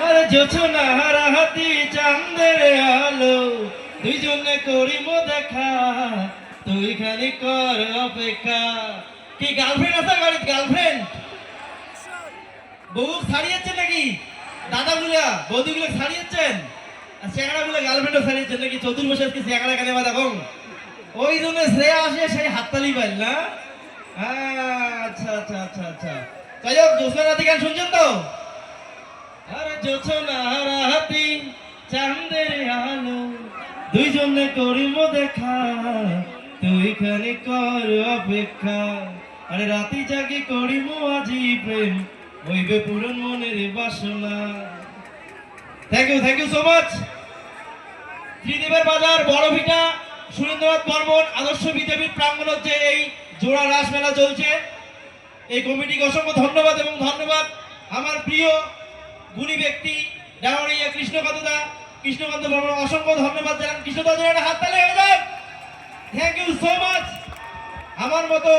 আরে জোছনা হারা হাতি চাঁদের আলো, দুইজনে করিব দেখা, তুই খালি কর অপেক্ষা। কি গার্লফ্রেন্ড আছে বাড়িতে? গার্লফ্রেন্ড বউ ছাড়িয়েছেন নাকি? দাদাগুলা বৌদিগুলো ছাড়িয়েছেন, আর চেংড়াগুলো গার্লফ্রেন্ডও ছাড়িয়েছেন নাকি? চতুর্বশে আজকে চেংড়া কানে বা দেখো, ওই জন্য শ্রেয়া আসে সেই হাততালি পাইল না। আচ্ছা আচ্ছা আচ্ছা আচ্ছা, যাই হোক জোছনা রাতি গান শুনছেন তো? আরে জোছনা হারাহাতি চাঁদের আলো, দুইজনে করিব দেখা, তুই খানি কর অপেক্ষা। আরে রাতি জাগি করিব আজি প্রেম, হইবে পূরণ মনের বাসনা। Thank you so much. ত্রিদেবের বাজার বড়ভিটা সুরেন্দ্রনাথ বর্মন আদর্শ বিদ্যাপীঠ প্রাঙ্গণ যে এই জোড়া রাস মেলা চলছে, এই কমিটিকে অসংখ্য ধন্যবাদ। এবং ধন্যবাদ আমার প্রিয় গুণী ব্যক্তি ডাওয়ারিয়া কৃষ্ণকান্ত বর্মন, অসংখ্য ধন্যবাদ জানান। কৃষ্ণকান্ত হাত তালি হয়ে যান। Thank you so much. আমার মতো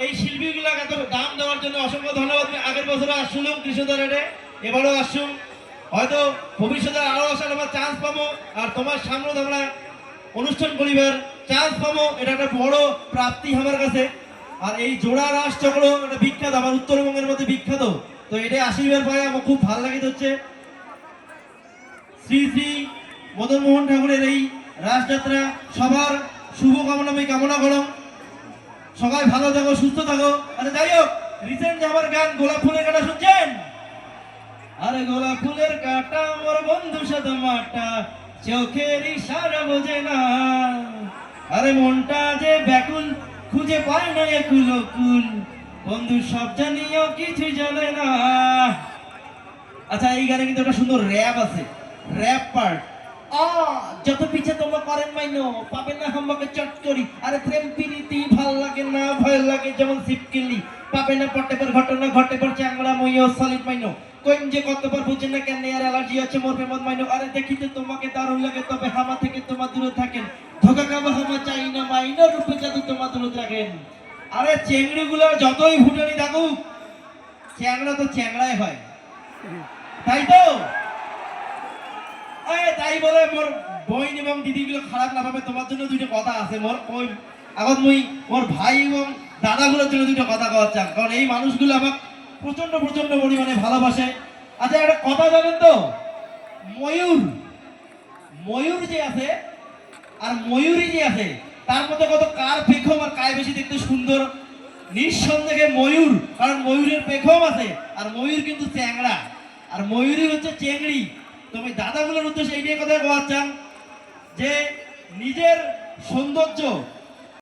এই শিল্পীগুলাকে এত দাম দেওয়ার জন্য অসংখ্য ধন্যবাদ। আগের বছর আসছিলাম কৃষ্ণদারে, এবারও আসছুম, হয়তো ভবিষ্যতে আরো আসার আমার চান্স পাবো, আর তোমার সামনে আমরা অনুষ্ঠান করিবার চান্স পাবো, এটা একটা বড় প্রাপ্তি আমার কাছে। আর এই জোড়া রাস চক্র এটা বিখ্যাত, আমার উত্তরবঙ্গের মধ্যে বিখ্যাত। তো এটা আশীর্বাদ পাই আমার খুব ভালো লাগে। হচ্ছে শ্রী শ্রী মদন মোহন ঠাকুরের এই রাসযাত্রা সবার শুভকামনা আমি কামনা করো। সবাই ভালো থাকো, সুস্থ থাকো। আচ্ছা যাই হোক, রিসেন্ট আমার গান গোলাপ ফুলের কাটা শুনছেন? আরে গোলাপ ফুলের কাটা মোর বন্ধু সাথে মাটা, চোখের ইশারা বোঝে না, আরে মনটা যে ব্যাকুল খুঁজে পায় না একুল কুল, বন্ধু সব জানিও কিছু জানে না। আচ্ছা এই গানে কিন্তু একটা সুন্দর র্যাপ আছে, র্যাপ পার্ট। যত পিছে তোমরা করেন মাইনো পাবে না আমাকে চট করি, আরে প্রেম প্রীতি ভাল লাগে না, ভয় লাগে যেমন সিপকিলি, পাবে না পটে পর ঘটনা ঘটে পর চ্যাংড়া মইও সলিড মাইনো, কইন যে কতবার বুঝেন না কেন আর অ্যালার্জি আছে মোর প্রেমত মাইনো, আরে দেখিতে তোমাকে দারুণ লাগে তবে হামা থেকে তোমার দূরে থাকেন, ধোকা খাবো হামা চাই না মাইনো, রূপে জাদু তোমার দূরে থাকেন। আরে চেংড়ি গুলার যতই ফুটানি থাকুক, চ্যাংড়া তো চ্যাংড়াই হয়, তাই তো? তাই বলে মোর বোন এবং দিদিগুলো খারাপ না পাবে, তোমার জন্য দুইটা কথা আছে মোর। ওই আগত মুই মোর ভাই এবং দাদাগুলোর জন্য দুইটা কথা কওয়ার চান, কারণ এই মানুষগুলো আমাকে প্রচন্ড প্রচন্ড পরিমাণে ভালোবাসে। আচ্ছা একটা কথা জানেন তো, ময়ূর ময়ূর যে আছে আর ময়ূরী যে আছে, তার মধ্যে কত কার পেখম আর কায় বেশি দেখতে সুন্দর? নিঃসন্দেহে ময়ূর, কারণ ময়ূরের পেখম আছে, আর ময়ূর কিন্তু চ্যাংড়া, আর ময়ূরী হচ্ছে চেংড়ি। তুমি দাদাগুলোর উদ্দেশ্যে এইটাই কথা বলার চান যে নিজের সৌন্দর্য